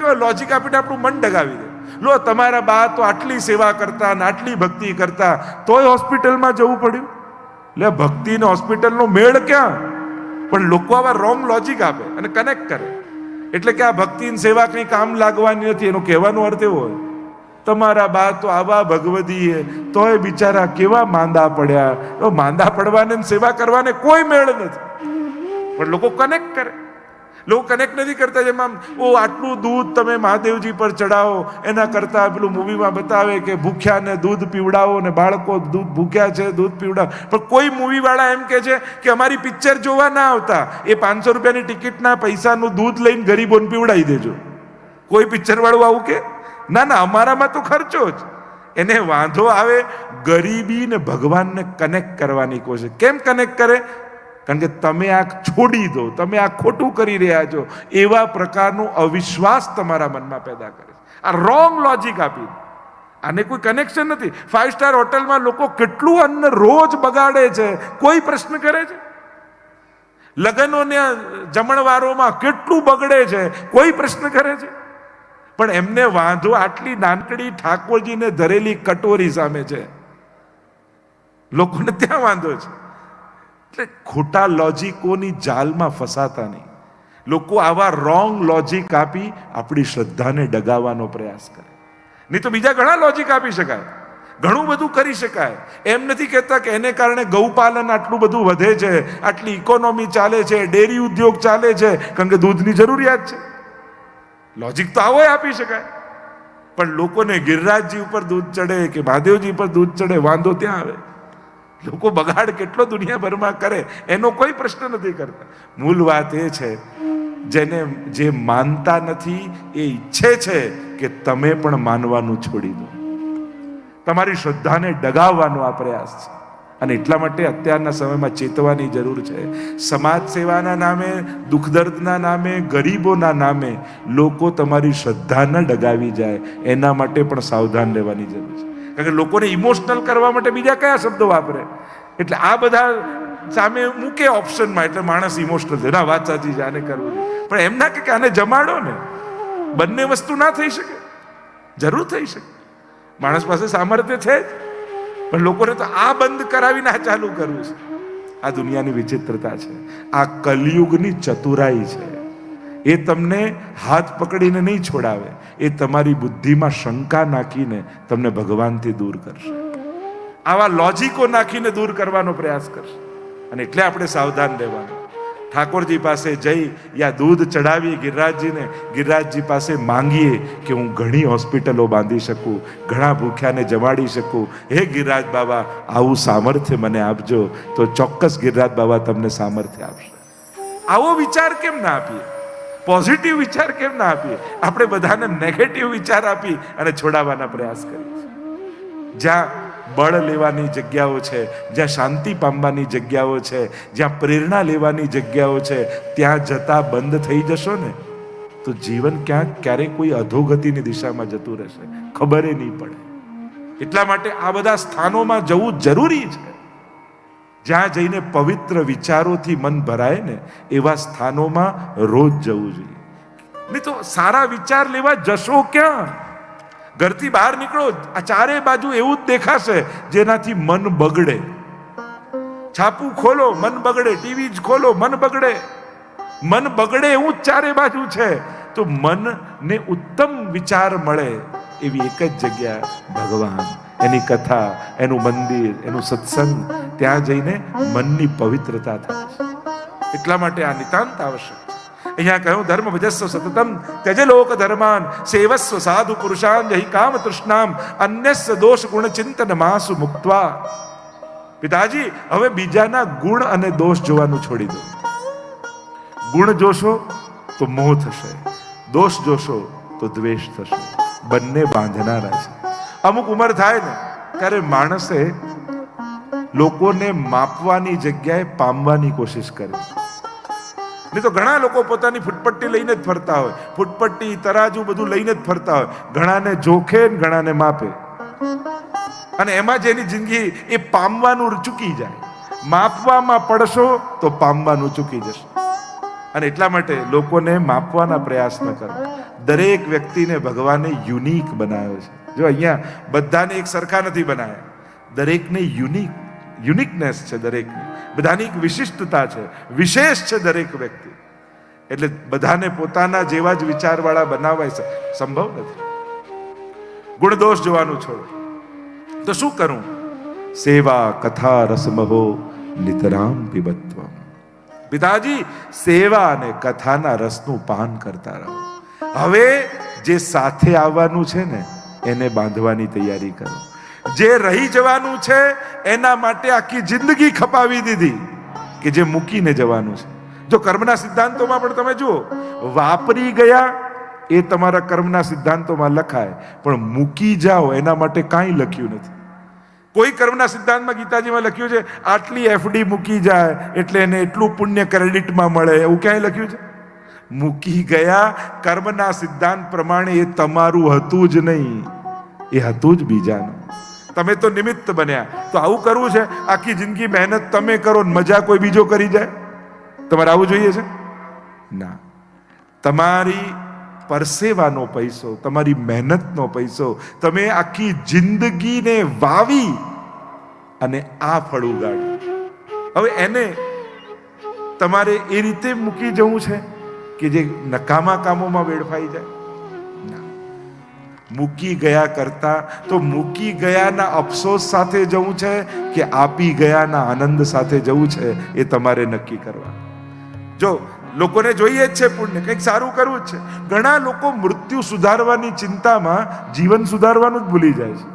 કેવા લોજિક આપીને આપણું મન ડગાવી દે. લો તમારા બા તો આટલી સેવા કરતા ને આટલી ભક્તિ કરતા તોય હોસ્પિટલમાં જવું પડ્યું. એટલે ભક્તિ ને હોસ્પિટલનો મેળ ક્યાં? પણ લોકો આવા રોંગ લોજિક આપે અને કનેક્ટ કરે. એટલે કે આ ભક્તિ સેવા કંઈ કામ લાગવાની નથી, એનો કહેવાનો અર્થ એવો હોય તમારા બા તો આવા ભગવદીએ તોય બિચારા કેવા માંદા પડ્યા. તો માંદા પડવાને સેવા કરવાને કોઈ મેળ નથી, પણ લોકો કનેક્ટ કરે. લોકો કનેક્ટ નથી કરતા. જેમ આમ આટલું દૂધ તમે મહાદેવજી પર ચડાવો એના કરતા પેલું મૂવીમાં બતાવે કે ભૂખ્યાને દૂધ પીવડાવો ને બાળકો દૂધ ભૂખ્યા છે દૂધ પીવડાવો. પણ કોઈ મૂવી વાળા એમ કે છે કે અમારી પિક્ચર જોવા ના આવતા, એ 500 રૂપિયાની ટિકિટના પૈસાનું દૂધ લઈને ગરીબોને પીવડાવી દેજો. કોઈ પિક્ચર વાળું આવું કે ના ના, અમારામાં તો ખર્ચો જ. એને વાંધો આવે ગરીબી ને ભગવાનને કનેક્ટ કરવાની કોશિશ. કેમ કનેક્ટ કરે? કારણ કે તમે આ છોડી દો, તમે આ ખોટું કરી રહ્યા છો, એવા પ્રકારનો અવિશ્વાસ તમારા મનમાં પેદા કરે. આ રોંગ લોજિક આપી, આને કોઈ કનેક્શન નથી. 5 સ્ટાર હોટલમાં લોકો કેટલું અન્ન રોજ બગાડે છે, કોઈ પ્રશ્ન કરે છે? લગ્નોને જમણવારોમાં કેટલું બગડે છે, કોઈ પ્રશ્ન કરે છે? પણ એમને વાંધો આટલી નાનકડી ઠાકોરજીને ધરેલી કટોરી સામે છે. લોકોને ત્યાં વાંધો છે. એટલે ખોટા લોજિકોની જાલમાં ફસાતા નહીં. લોકો આવા રોંગ લોજિક આપી આપણી શ્રદ્ધાને ડગાવવાનો પ્રયાસ કરે. નહીં તો બીજા ઘણા લોજિક આપી શકાય, ઘણું બધું કરી શકાય. એમ નથી કહેતા કે એને કારણે ગૌપાલન આટલું બધું વધે છે, આટલી ઇકોનોમી ચાલે છે, ડેરી ઉદ્યોગ ચાલે છે, કારણ કે દૂધની જરૂરિયાત છે. લોજિક તો આવો આપી શકાય. પણ લોકોને ગિરિરાજજી ઉપર દૂધ ચડે કે મહાદેવજી પર દૂધ ચડે, વાંધો ત્યાં આવે. લોકો બગાડ કેટલો દુનિયાભરમાં કરે એનો કોઈ પ્રશ્ન નથી કરતા. મૂળ વાત એ છે જેને જે માનતા નથી એ ઈચ્છે છે કે તમે પણ માનવાનું છોડી દો. તમારી શ્રદ્ધાને ડગાવવાનો આ પ્રયાસ છે. અને એટલા માટે અત્યારના સમયમાં ચેતવાની જરૂર છે. સમાજ સેવાના નામે, દુઃખ દર્દના નામે, ગરીબોના નામે લોકો તમારી શ્રદ્ધા ન ડગાવી જાય એના માટે પણ સાવધાન રહેવાની જરૂર છે. કારણ કે લોકોને ઇમોશનલ કરવા માટે બીજા કયા શબ્દો વાપરે? એટલે આ બધા સામે મૂકે ઓપ્શનમાં, એટલે માણસ ઇમોશનલ થાય. ના, વાત સાચી છે, આને કરવું છે. પણ એમ ના કે આને જમાડો ને. બંને વસ્તુ ના થઈ શકે. જરૂર થઈ શકે, માણસ પાસે સામર્થ્ય છે જ, પણ લોકોને તો આ બંધ કરાવીને આ ચાલુ કરવું છે. આ દુનિયાની વિચિત્રતા છે. આ કલિયુગની ચતુરાઈ છે. એ તમને હાથ પકડીને નહીં છોડાવે, એ તમારી બુદ્ધિમાં શંકા નાખીને તમને ભગવાનથી દૂર કરશે. આવા લોજિકો નાખીને દૂર કરવાનો પ્રયાસ કરશે. અને એટલે આપણે સાવધાન રહેવાનું. ઠાકોરજી પાસે જઈ યા દૂધ ચડાવી ગિરિરાજજીને, ગિરિરાજજી પાસે માંગીએ કે હું ઘણી હોસ્પિટલો બાંધી શકું, ઘણા ભૂખ્યાને જમાડી શકું. હે ગિરિરાજ બાબા, આવું સામર્થ્ય મને આપજો. તો ચોક્કસ ગિરિરાજ બાબા તમને સામર્થ્ય આપશે. આવો વિચાર કેમ ના આપીએ? પોઝિટિવ વિચાર કેમ ના આપીએ? આપણે બધાને નેગેટિવ વિચાર આપી અને છોડાવવાના પ્રયાસ કરીએ. જ્યાં બળ લેવાની જગ્યાઓ છે, જ્યાં શાંતિ પામવાની જગ્યાઓ છે, જ્યાં પ્રેરણા લેવાની જગ્યાઓ છે, ત્યાં જતા બંધ થઈ જશો ને તો જીવન ક્યાંક ક્યારેક કોઈ અધોગતિની દિશામાં જતું રહેશે, ખબર નહીં પડે. એટલા માટે આ બધા સ્થાનોમાં જવું જરૂરી છે. જ્યાં જઈને પવિત્ર વિચારોથી મન ભરાય ને એવા સ્થાનોમાં રોજ જવું જોઈએ. નહીં તો સારા વિચાર લેવા જશો ક્યાં? ઘરથી બહાર નીકળો, આ ચારે બાજુ એવું જ દેખાશે જેનાથી મન બગડે. છાપું ખોલો, મન બગડે. ટીવી જ ખોલો, મન બગડે. મન બગડે એવું જ ચારે બાજુ છે. તો મનને ઉત્તમ વિચાર મળે એવી એક જ જગ્યા ભગવાન, એની કથા, એનું મંદિર, એનું સત્સંગ. ત્યાં જઈને મનની પવિત્રતા થાય. એટલા માટે આ નિતાંત આવશ્યક. અહીંયા કહ્યું ધર્મ ભજસ્વ સતતમ ત્યજ લોક ધર્માન સેવસ્વ સાધુ પુરુષાન યહિ કામ તૃષ્ણામ અન્યસ્ય દોષ ગુણ ચિંતન માસુ મુક્ત્વા. પિતાજી, હવે બીજાના ગુણ અને દોષ જોવાનું છોડી દો. ગુણ જોશો તો મોહ થશે, દોષ જોશો તો દ્વેષ થશે. બંને બાંધનારા છે. અમુક ઉંમર થાય ને ત્યારે માણસે લોકોને માપવાની જગ્યાએ પામવાની કોશિશ કરે. નહીં તો ઘણા લોકો પોતાની ફૂટપટ્ટી લઈને જ ફરતા હોય, ફૂટપટ્ટી, તરાજુ બધું લઈને જ ફરતા હોય. ઘણાને જોખે ને ઘણાને માપે, અને એમાં જેની જિંદગી એ પામવાનું ચૂકી જાય. માપવામાં પડશો તો પામવાનું ચૂકી જશે. અને એટલા માટે લોકોને માપવાના પ્રયાસ ન કરો. દરેક વ્યક્તિને ભગવાને યુનિક બનાવ્યો છે. જો અહીંયા બધાને એક સરખા નથી બનાવ્યા, દરેકને યુનિકનેસ છે. દરેકની બધાની એક વિશિષ્ટતા છે, વિશેષ છે દરેક વ્યક્તિ. એટલે બધાને પોતાના જેવા જ વિચારવાળા બનાવવા સંભવ નથી. ગુણદોષ જોવાનું છોડો. તો શું કરું? સેવા કથા રસમહો નિતરામ પીબત્વમ. પિતાજી, સેવા અને કથાના રસનું પાન કરતા રહો. હવે જે સાથે આવવાનું છે ને એને બાંધવાની તૈયારી કરો. જે રહી જવાનું છે એના માટે આખી જિંદગી ખપાવી દીધી કે જે મૂકીને જવાનું છે. જો કર્મના સિદ્ધાંતોમાં પણ તમે જુઓ, વાપરી ગયા એ તમારા કર્મના સિદ્ધાંતોમાં લખાય, પણ મૂકી જાઓ એના માટે કાંઈ લખ્યું નથી. કોઈ કર્મના સિદ્ધાંતમાં ગીતાજીમાં લખ્યું છે આટલી એફડી મૂકી જાય એટલે એને એટલું પુણ્ય ક્રેડિટમાં મળે, એવું ક્યાંય લખ્યું છે? મૂકી ગયા કર્મના સિદ્ધાંત પ્રમાણે એ તમારું હતું જ નહીં, એ હતું જ બીજાનું. તમે તો નિમિત્ત બન્યા. તો આવું કરવું છે? આખી જિંદગી મહેનત તમે કરો, મજા કોઈ બીજો કરી જાય? તમારે આવું જોઈએ છે? ના. તમારી પરસેવાનો પૈસો, તમારી મહેનતનો પૈસો તમે આખી જિંદગીને વાવી અને આ ફળ ઉગાડ્યું. હવે એને તમારે એ રીતે મૂકી જવું છે કે જે નકામા કામોમાં વેડફાઈ જાય? ના. મૂકી ગયા કરતા તો મૂકી ગયાના અફસોસ સાથે જવું છે કે આપી ગયાના આનંદ સાથે જવું છે, એ તમારે નક્કી કરવા. જો લોકોને જોઈએ જ છે પુણ્ય, કંઈક સારું કરવું જ છે. ઘણા લોકો મૃત્યુ સુધારવાની ચિંતામાં જીવન સુધારવાનું જ ભૂલી જાય છે.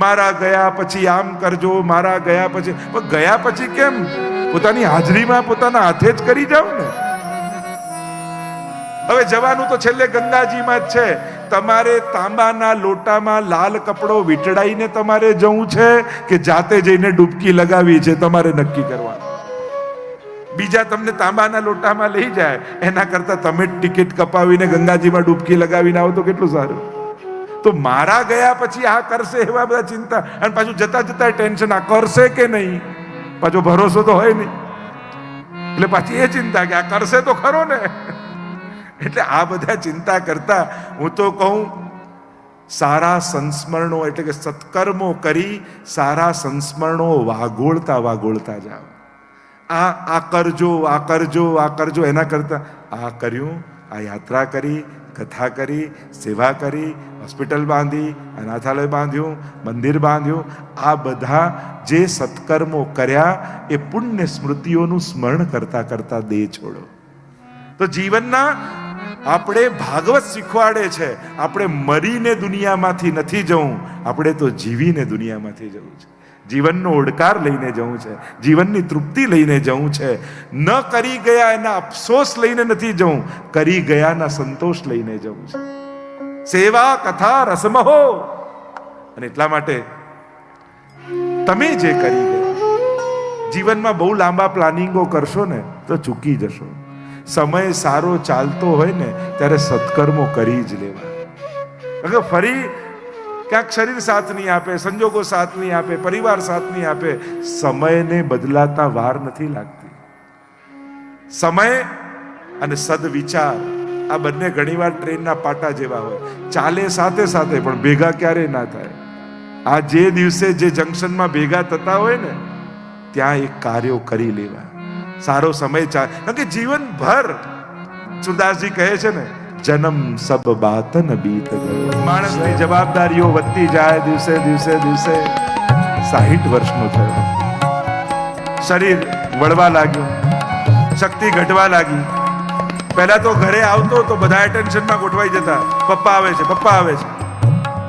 મારા ગયા પછી આમ કરજો, મારા ગયા પછી. પણ ગયા પછી કેમ? પોતાની હાજરીમાં પોતાના હાથે જ કરી જાવ ને. હવે જવાનું તો છેલ્લે ગંગાજીમાં જ છે. તમારે તાંબાના લોટામાં લાલ કપડો વીંટળાઈને તમારે જવું છે કે જાતે જઈને ડૂબકી લગાવી છે, તમારે નક્કી કરવાનું. બીજા તમને તાંબાના લોટામાં લઈ જાય એના કરતા તમે ટિકિટ કપાવીને ગંગાજીમાં ડૂબકી લગાવીને આવો તો કેટલું સારું. તો મારા ગયા પછી આ કરશે એવા બધા ચિંતા, અને પાછું જતા જતા ટેન્શન, આ કરશે કે નહીં, પાછો ભરોસો તો હોય નહીં. એટલે પાછી એ ચિંતા કે આ કરશે તો ખરો ને. એટલે આ બધા ચિંતા કરતા હું તો કહું, સારા સંસ્મરણો એટલે કે સત્કર્મો કરી સારા સંસ્મરણો વાગોળતા જાઓ. આ કરજો, આ કરજો, આ કરજો, એના કરતા આ કર્યું, આ યાત્રા કરી, કથા કરી, સેવા કરી, હોસ્પિટલ બાંધી, અનાથાલય બાંધ્યું, મંદિર બાંધ્યું, આ બધા જે સત્કર્મો કર્યા એ પુણ્ય સ્મૃતિઓનું સ્મરણ કરતા કરતા દેહ છોડો. તો જીવનના આપણે ભાગવત શીખવાડે છે, આપણે મરીને દુનિયામાંથી નથી જવું, આપણે તો જીવીને દુનિયામાંથી જવું છે. જીવનનો ઓડકાર લઈને જવું છે, જીવનની તૃપ્તિ લઈને જવું છે. ન કરી ગયા એના અફસોસ લઈને નથી જવું, કરી ગયાના સંતોષ લઈને જવું છે. સેવા કથા રસમહો. અને એટલા માટે તમે જે કરી ગયા, જીવનમાં બહુ લાંબા પ્લાનિંગો કરશો ને તો ચૂકી જશો. સમય સારો ચાલતો હોય ને ત્યારે સત્કર્મો કરી જ લેવા. ફરી ક્યાંક શરીર સાથ નહીં આપે, સંજોગો સાથ નહીં આપે, પરિવાર સાથ નહીં આપે, સમયને બદલાતા વાર નથી લાગતી. સમય અને સદવિચાર આ બંને ઘણીવાર ટ્રેનના પાટા જેવા હોય, ચાલે સાથે સાથે પણ ભેગા ક્યારેય ના થાય. આ જે દિવસે જે જંકશનમાં ભેગા થતા હોય ને ત્યાં એક કાર્યો કરી લેવા. સારો સમય ચાલે, કારણ કે જીવનભર સુરદાસજી કહે છે ને, જન્મ સબ બાતન બીત ગયો. માણસની જવાબદારીઓ વધતી જાય, દિવસે દિવસે દિવસે 60 વર્ષનો થયો, શરીર વળવા લાગ્યું, શક્તિ ઘટવા લાગી. પહેલા તો ઘરે આવતો તો બધા ટેન્શનમાં ગોઠવાઈ જતા, પપ્પા આવે છે, પપ્પા આવે છે.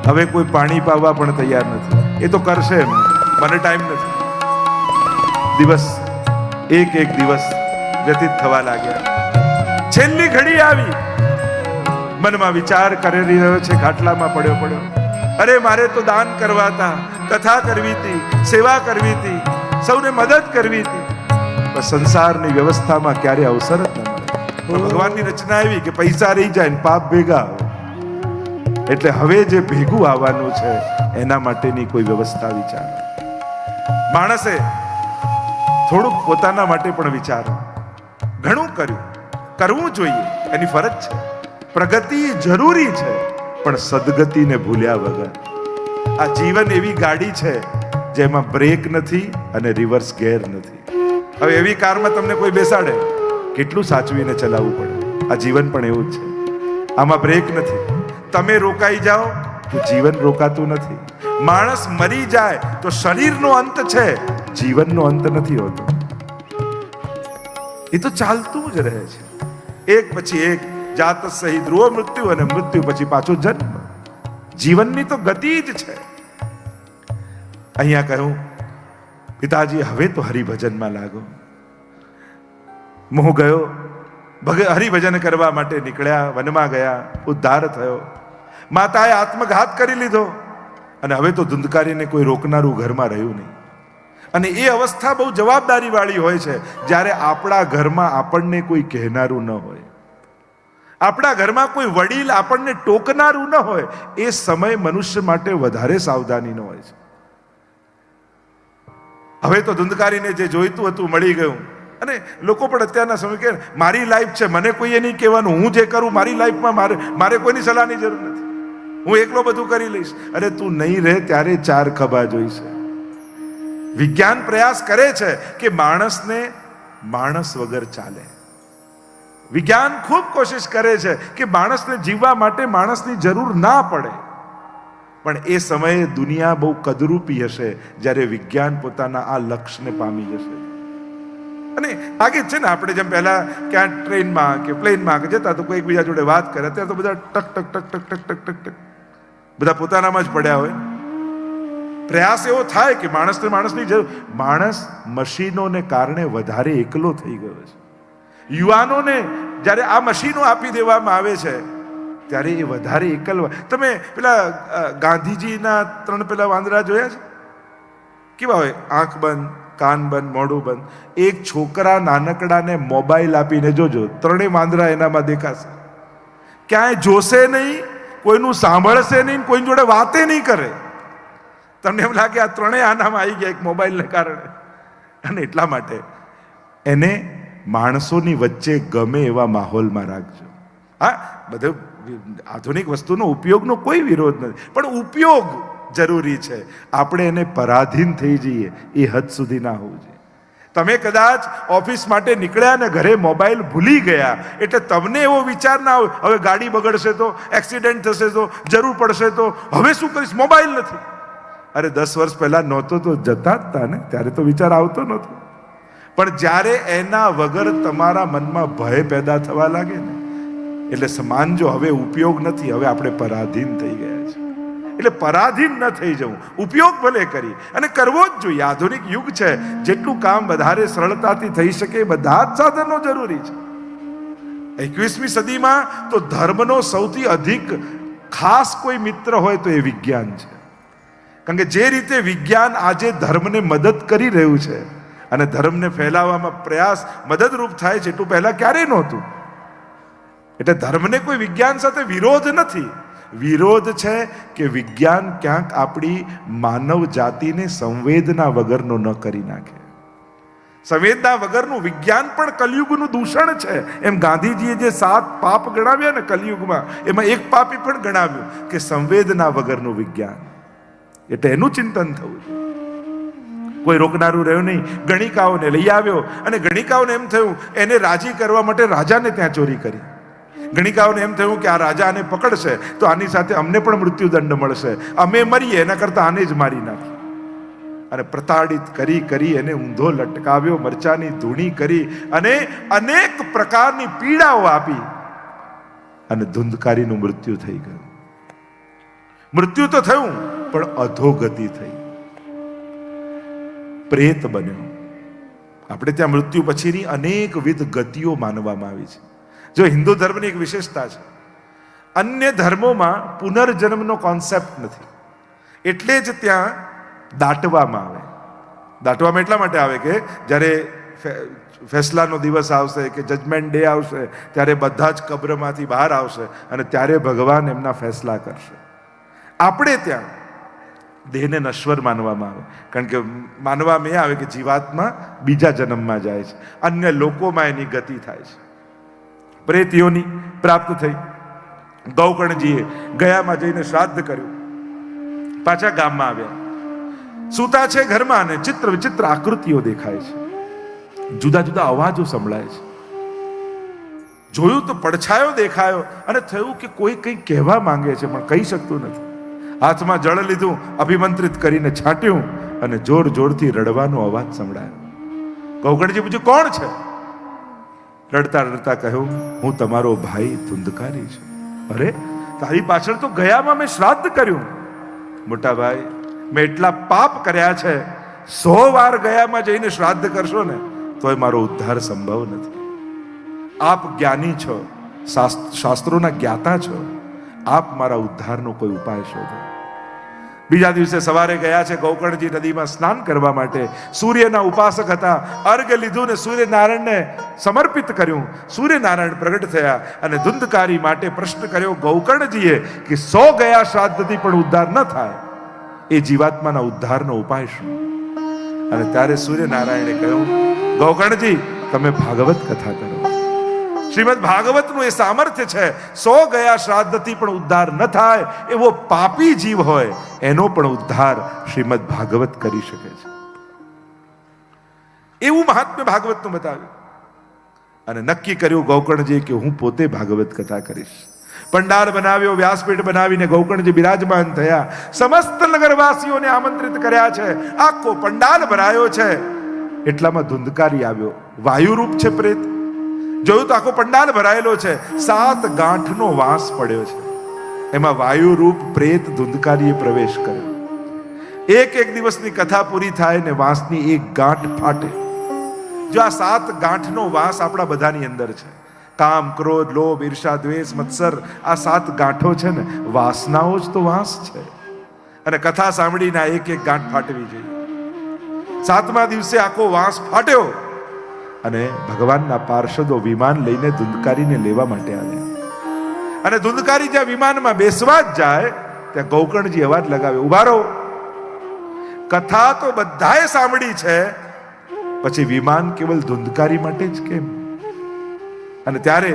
હવે કોઈ પાણી પાવા પણ તૈયાર નથી. એ તો કરશે, મને ટાઈમ નથી. દિવસ એક દિવસ વ્યતીત થવા લાગ્યા. છેલ્લી ઘડી આવી, મનમાં વિચાર કરી રહ્યો છે, ખાટલામાં પડ્યો, અરે મારે તો દાન કરવા હતા, કથા કરવી હતી, સેવા કરવી હતી, સૌને મદદ કરવી હતી, પણ સંસારની વ્યવસ્થામાં ક્યારે અવસર જ ન મળે. ભગવાનની રચના એવી કે પૈસા રહી જાય ને પાપ ભેગા આવે. એટલે હવે જે ભેગું આવવાનું છે એના માટેની કોઈ વ્યવસ્થા વિચારો. માણસે થોડુંક પોતાના માટે પણ વિચારો. ઘણું કર્યું, કરવું જોઈએ, એની ફરજ છે. પ્રગતિ જરૂરી છે, પણ સદગતિને ભૂલ્યા વગર. આ જીવન એવી ગાડી છે જેમાં બ્રેક નથી અને રિવર્સ ગેર નથી. હવે એવી કારમાં તમને કોઈ બેસાડે, કેટલું સાચવીને ચલાવવું પડે. આ જીવન પણ એવું જ છે. આમાં બ્રેક નથી. તમે રોકાઈ જાઓ તો જીવન રોકાતું નથી. માણસ મરી જાય તો શરીરનો અંત છે, જીવનનો અંત નથી હોતો. એ તો ચાલતું જ રહે છે, એક પછી એક. જાત સહી ધ્રુવ મૃત્યુ, અને મૃત્યુ પછી પાછો જન્મ. જીવનની તો ગતિ જ છે. અહીંયા કહ્યું, પિતાજી હવે તો હરિભજનમાં લાગો. હું ગયો, હરિભજન કરવા માટે નીકળ્યા, વનમાં ગયા, ઉદ્ધાર થયો. માતાએ આત્મઘાત કરી લીધો, અને હવે તો ધુંધકારીને કોઈ રોકનારું ઘરમાં રહ્યું નહીં. અને એ અવસ્થા બહુ જવાબદારી વાળી હોય છે, જ્યારે આપણા ઘરમાં આપણને કોઈ કહેનારું ન હોય, આપણા ઘરમાં કોઈ વડીલ આપણને ટોકનારું ન હોય. એ સમય મનુષ્ય માટે વધારે સાવધાનીનો હોય છે. હવે તો ધુંધકારીને જે જોઈતું હતું મળી ગયું. અને લોકો પણ અત્યારના સમય કે મારી લાઈફ છે, મને કોઈએ નહીં કહેવાનું, હું જે કરું મારી લાઈફમાં મારે કોઈની સલાહની જરૂર નથી, હું એકલો બધું કરી લઈશ. અરે તું નહીં રહે ત્યારે ચાર ખભા જોઈશે. વિજ્ઞાન પ્રયાસ કરે છે કે માણસને માણસ વગર ચાલે. વિજ્ઞાન ખૂબ કોશિશ કરે છે કે માણસને જીવવા માટે માણસની જરૂર ના પડે. પણ એ સમયે દુનિયા બહુ કદરૂપી હશે જ્યારે વિજ્ઞાન પોતાના આ લક્ષ્યને પામી જશે. અને આગે છે ને, આપણે જેમ પહેલા ક્યાં ટ્રેનમાં કે પ્લેનમાં કે જતા તો કોઈ એકબીજા જોડે વાત કરે, અત્યારે તો બધા ટક ટક ટક ટક ટક ટક ટક ટક બધા પોતાનામાં જ પડ્યા હોય. પ્રયાસ એવો થાય કે માણસની જરૂર. માણસ મશીનોને કારણે વધારે એકલો થઈ ગયો છે. યુવાનોને જ્યારે આ મશીનો આપી દેવામાં આવે છે ત્યારે એ વધારે એકલવા. તમે પેલા ગાંધીજીના 3 પેલા વાંદરા જોયા છે? કેવા હોય? આંખ બંધ, કાન બંધ, મોઢું બંધ. એક છોકરા નાનકડાને મોબાઈલ આપીને જોજો, 3 વાંદરા એનામાં દેખાશે. ક્યાંય જોશે નહીં, કોઈનું સાંભળશે નહીં, કોઈ જોડે વાતે નહીં કરે. તમને એમ લાગે આ 3 આનામાં આવી ગયા એક મોબાઈલને કારણે. અને એટલા માટે એને માણસોની વચ્ચે ગમે એવા માહોલમાં રાખજો. હા, બધું આધુનિક વસ્તુનો ઉપયોગનો કોઈ વિરોધ નથી, પણ ઉપયોગ જરૂરી છે. આપણે એને પરાધીન થઈ જઈએ એ હદ સુધી ના હોવું જોઈએ. તમે કદાચ ઓફિસ માટે નીકળ્યા ને ઘરે મોબાઈલ ભૂલી ગયા એટલે તમને એવો વિચાર ના આવે હવે ગાડી બગડશે તો, એક્સિડન્ટ થશે તો, જરૂર પડશે તો હવે શું કરીશ, મોબાઈલ નથી. અરે 10 વર્ષ પહેલા નહોતો તો જતા જ હતા ને, ત્યારે તો વિચાર આવતો નહોતો. પણ જ્યારે એના વગર તમારા મનમાં ભય પેદા થવા લાગે ને, એટલે માનજો હવે ઉપયોગ નથી, હવે આપણે પરાધીન થઈ ગયા છે. એટલે પરાધીન ન થઈ જવું, ઉપયોગ ભલે કરી અને કરવો જ જોઈએ. આધુનિક યુગ છે, જેટલું કામ વધારે સરળતાથી થઈ શકે બધા જ સાધનો જરૂરી છે. 21મી સદીમાં તો ધર્મનો સૌથી અધિક ખાસ કોઈ મિત્ર હોય તો એ વિજ્ઞાન છે. કારણ કે જે રીતે વિજ્ઞાન આજે ધર્મને મદદ કરી રહ્યું છે અને ધર્મને ફેલાવવામાં પ્રયાસ મદદરૂપ થાય છે, એટલું પહેલા ક્યારેય નહોતું. એટલે ધર્મને કોઈ વિજ્ઞાન સાથે વિરોધ નથી. વિરોધ છે કે વિજ્ઞાન ક્યાંક આપણી માનવ જાતિને સંવેદના વગરનો ન કરી નાખે. સંવેદના વગરનું વિજ્ઞાન પણ કલયુગનું દૂષણ છે. એમ ગાંધીજીએ જે 7 પાપ ગણાવ્યા ને કલયુગમાં, એમાં એક પાપ એ પણ ગણાવ્યું કે સંવેદના વગરનું વિજ્ઞાન. એટલે એનું ચિંતન થવું જોઈએ. કોઈ રોકનારું રહ્યું નહીં. ગણિકાઓને લઈ આવ્યો અને ગણિકાઓને એમ થયું એને રાજી કરવા માટે રાજાને ત્યાં ચોરી કરી. ગણિકાઓને એમ થયું કે આ રાજા આને પકડશે તો આની સાથે અમને પણ મૃત્યુદંડ મળશે, અમે મરીએ એના કરતા આને જ મારી નાખી. અને પ્રતાડિત કરી એને ઊંધો લટકાવ્યો, મરચાની ધૂણી કરી અને અનેક પ્રકારની પીડાઓ આપી અને ધુંધકારીનું મૃત્યુ થઈ ગયું. મૃત્યુ તો થયું પણ અધોગતિ થઈ, પ્રેત બન્યો. આપણે ત્યાં મૃત્યુ પછીની અનેકવિધ ગતિઓ માનવામાં આવી છે. જો હિન્દુ ધર્મની એક વિશેષતા છે, અન્ય ધર્મોમાં પુનર્જન્મનો કોન્સેપ્ટ નથી, એટલે જ ત્યાં દાટવામાં આવે. દાટવામાં એટલા માટે આવે કે જ્યારે ફેસલાનો દિવસ આવશે કે જજમેન્ટ ડે આવશે ત્યારે બધા જ કબ્રમાંથી બહાર આવશે અને ત્યારે ભગવાન એમના ફેસલા કરશે. આપણે ત્યાં દેહને નશ્વર માનવામાં આવે, કારણ કે માનવામાં એ આવે કે જીવાત્મા બીજા જન્મમાં જાય છે, અન્ય લોકોમાં એની ગતિ થાય છે. પ્રેત યોની પ્રાપ્ત થઈ. ગૌકર્ણજીએ ગયામાં જઈને શ્રાદ્ધ કર્યું. પાછા ગામમાં આવ્યા. સૂતા છે ઘરમાં અને ચિત્ર વિચિત્ર આકૃતિઓ દેખાય છે, જુદા જુદા અવાજો સંભળાય છે. જોયું તો પડછાયો દેખાયો અને થયું કે કોઈ કંઈ કહેવા માંગે છે પણ કહી શકતું નથી. હાથમાં જળ લીધું, અભિમંત્રિત કરીને છાંટ્યું અને જોર જોરથી રડવાનો અવાજ સંભળાયો. ગૌકર્ણજી પૂછ્યું, કોણ છે? રડતા રડતા કહ્યું, હું તમારો ભાઈ ધુંધકારી છું. અરે, તારી પાછળ તો ગયામાં મેં શ્રાદ્ધ કર્યું. મોટા ભાઈ, મેં એટલા પાપ કર્યા છે, 100 વાર ગયામાં જઈને શ્રાદ્ધ કરશો ને તોય મારો ઉદ્ધાર સંભવ નથી. આપ જ્ઞાની છો, શાસ્ત્રોના જ્ઞાતા છો, આપ મારા ઉદ્ધારનો કોઈ ઉપાય શોધો. બીજા દિવસે સવારે ગયા છે ગૌકર્ણજી નદીમાં સ્નાન કરવા માટે. સૂર્યના ઉપાસક હતા. અર્ઘ લીધું ને સૂર્યનારાયણને સમર્પિત કર્યું. સૂર્યનારાયણ પ્રગટ થયા અને ધુંધકારી માટે પ્રશ્ન કર્યો ગૌકર્ણજીએ કે 100 ગયા શ્રાદ્ધથી પણ ઉદ્ધાર ન થાય, એ જીવાત્માના ઉદ્ધારનો ઉપાય શું? અને ત્યારે સૂર્યનારાયણે કહ્યું, ગૌકર્ણજી, તમે ભાગવત કથા કરો. શ્રીમદ ભાગવતનું એ સામર્થ્ય છે, 100 ગયા શ્રાદ્ધથી પણ ઉદ્ધાર ન થાય એવો પાપી જીવ હોય એનો પણ ઉદ્ધાર શ્રીમદ ભાગવત કરી શકે છે. એવું મહાત્મ્ય ભાગવતનું બતાવ્યું. અને નક્કી કર્યું ગૌકર્ણજી કે હું પોતે ભાગવત કથા કરીશ. પંડાર બનાવ્યો, વ્યાસપીઠ બનાવીને ગૌકર્ણજી બિરાજમાન થયા. સમસ્ત નગરવાસીઓને આમંત્રિત કર્યા છે. આખો પંડાલ ભરાયો છે. એટલામાં ધુંધકારી આવ્યો. વાયુરૂપ છે પ્રેત. જોયું તો આખો પંડાલ ભરાયેલો છે. 7 ગાંઠનો વાસ પડ્યો છે. એમાં વાયુરૂપ પ્રેત ધુંધકારીએ પ્રવેશ કર્યો. એક દિવસની કથા પૂરી થાય ને વાસની એક ગાંઠ ફાટે. જો આ 7 ગાંઠનો વાસ આપણા બધાની અંદર છે. કામ, ક્રોધ, લોભ, ઈર્ષા, દ્વેષ, મત્સર, આ 7 ગાંઠો છે ને, વાસનાઓ જ તો વાસ છે. અને કથા સાંભળીને એક ગાંઠ ફાટવી જોઈએ. 7મા દિવસે આખો વાસ ફાટ્યો અને ભગવાનના પાર્ષદો વિમાન લઈને ધુંધકારીને લેવા માટે આવ્યા. અને ધુંધકારી જ્યાં વિમાનમાં બેસવા જ જાય ત્યાં ગૌકર્ણજી અવાજ લગાવ્યો, ઉભા રહો. કથા તો બધાએ સાંભળી છે, પછી વિમાન કેવલ ધુંધકારી માટે જ કેમ? અને ત્યારે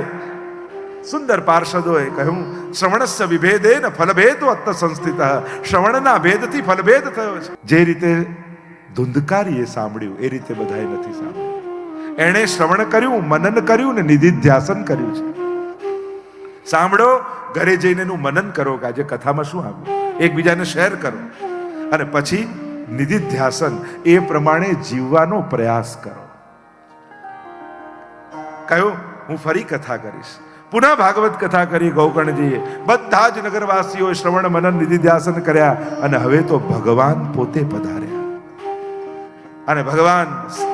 સુંદર પાર્ષદોએ કહ્યું, શ્રવણસ્ય વિભેદેન ફલભેદો અત્ત સંસ્થિત. શ્રવણના ભેદથી ફલભેદ થયો છે. જે રીતે ધુંધકારીએ સાંભળ્યું એ રીતે બધાએ નથી સાંભળ્યું. એણે શ્રવણ કર્યું, મનન કર્યું ને નિધિધ્યાસન કર્યું છે. સાંભળો, ઘરે જઈને એનું મનન કરો કે આજે કથામાં શું આવ્યું, એકબીજાને શેર કરો અને પછી નિધિધ્યાસન એ પ્રમાણે જીવવાનો પ્રયાસ કરો. કહ્યું, હું ફરી કથા કરીશ. પુનઃ ભાગવત કથા કરી ગૌકર્ણજીએ. બધા જ નગરવાસીઓએ શ્રવણ મનન નિધિધ્યાસન કર્યા અને હવે તો ભગવાન પોતે પધાર્યા અને ભગવાન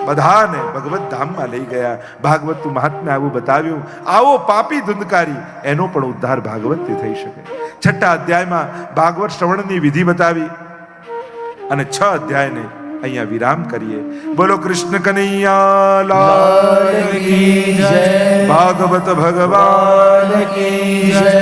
બધાને ભગવત ધામમાં લઈ ગયા. ભાગવતનું મહાત્મ્ય આવું બતાવ્યું. આવો પાપી ધુંધકારી, એનો પણ ઉદ્ધાર ભાગવતથી થઈ શકે. 6 અધ્યાયમાં ભાગવત શ્રવણની વિધિ બતાવી અને 6 અધ્યાયને અહીંયા વિરામ કરીએ. બોલો કૃષ્ણ કનૈયા લાલ કી જય. ભાગવત ભગવાન કી જય.